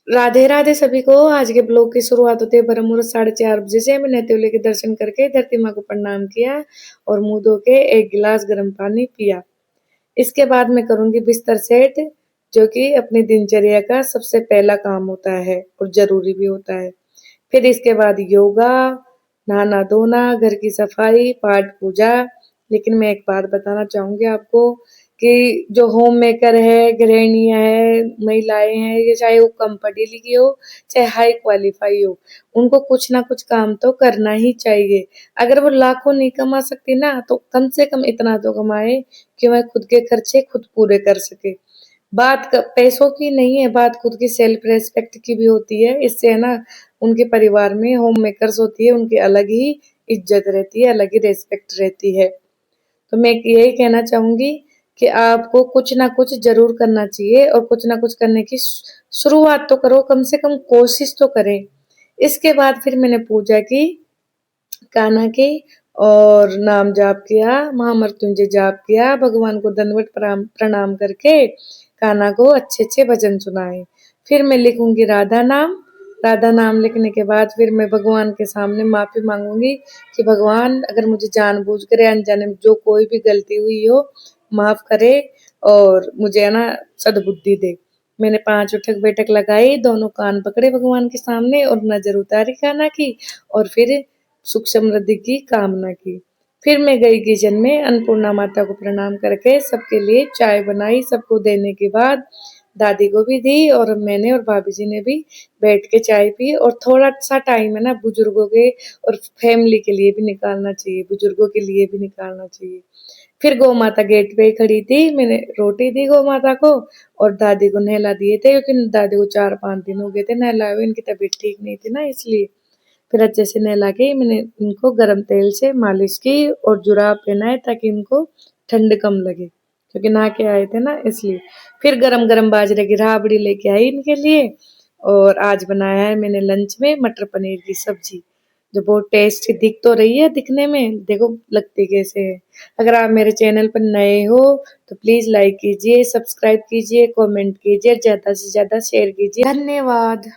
राधे राधे सभी को। आज के ब्लॉग की शुरुआत होती है ब्रह्म मुहूर्त 4:30 से। मैंने नेत्योले के दर्शन करके धरती माँ को प्रणाम किया और मुंह धो के एक गिलास गर्म पानी पिया। इसके बाद मैं करूंगी बिस्तर सेट, जो कि अपनी दिनचर्या का सबसे पहला काम होता है और जरूरी भी होता है। फिर इसके बाद योगा, नहाना धोना, घर की सफाई, पाठ पूजा। लेकिन मैं एक बात बताना चाहूंगी आपको कि जो होम मेकर है, गृहिणियां है, महिलाएं हैं, ये चाहे वो कम पढ़ी लिखी हो चाहे हाई क्वालिफाई हो, उनको कुछ ना कुछ काम तो करना ही चाहिए। अगर वो लाखों नहीं कमा सकती ना, तो कम से कम इतना तो कमाए कि वह खुद के खर्चे खुद पूरे कर सके। पैसों की नहीं है, बात खुद की सेल्फ रेस्पेक्ट की भी होती है। इससे है ना, उनके परिवार में होम मेकर्स होती है, उनकी अलग ही इज्जत रहती है, अलग ही रेस्पेक्ट रहती है। तो मैं यही कहना चाहूंगी कि आपको कुछ ना कुछ जरूर करना चाहिए और कुछ ना कुछ करने की शुरुआत तो करो, कम से कम कोशिश तो करें। इसके बाद फिर मैंने पूजा की, कान्हा की, और नाम जाप किया, महामृत्युंजय जाप किया, भगवान को दंडवत प्रणाम करके कान्हा को अच्छे अच्छे भजन सुनाए। फिर मैं लिखूंगी राधा नाम। राधा नाम लिखने के बाद फिर मैं भगवान के सामने माफी मांगूंगी कि भगवान, अगर मुझे जानबूझ कर या अनजाने में जो कोई भी गलती हुई हो, माफ करे और मुझे है ना सद्बुद्धि दे। मैंने 5 उठक बैठक लगाई, दोनों कान पकड़े भगवान के सामने और नजर उतारी कान्हा की, और फिर सुख समृद्धि की कामना की। फिर मैं गई किचन में, अन्नपूर्णा माता को प्रणाम करके सबके लिए चाय बनाई। सबको देने के बाद दादी को भी दी और मैंने और भाभी जी ने भी बैठ के चाय पी। और थोड़ा सा टाइम है ना बुजुर्गों के और फैमिली के लिए भी निकालना चाहिए, बुजुर्गों के लिए भी निकालना चाहिए। फिर गौ माता गेट पे ही खड़ी थी, मैंने रोटी दी गौ माता को और दादी को नहला दिए थे, क्योंकि दादी को 4-5 दिन हो गए थे नहलाए हुए, इनकी तबीयत ठीक नहीं थी ना, इसलिए। फिर अच्छे से नहला के मैंने इनको गर्म तेल से मालिश की और जुराब पहनाए ताकि इनको ठंड कम लगे, क्योंकि नहा के आए थे ना, इसलिए। फिर गरम गरम बाजरे की राबड़ी लेके आई इनके लिए। और आज बनाया है मैंने लंच में मटर पनीर की सब्जी, जो बहुत टेस्टी दिख तो रही है, दिखने में देखो लगती कैसे है। अगर आप मेरे चैनल पर नए हो तो प्लीज लाइक कीजिए, सब्सक्राइब कीजिए, कमेंट कीजिए, ज्यादा से ज्यादा शेयर कीजिए। धन्यवाद।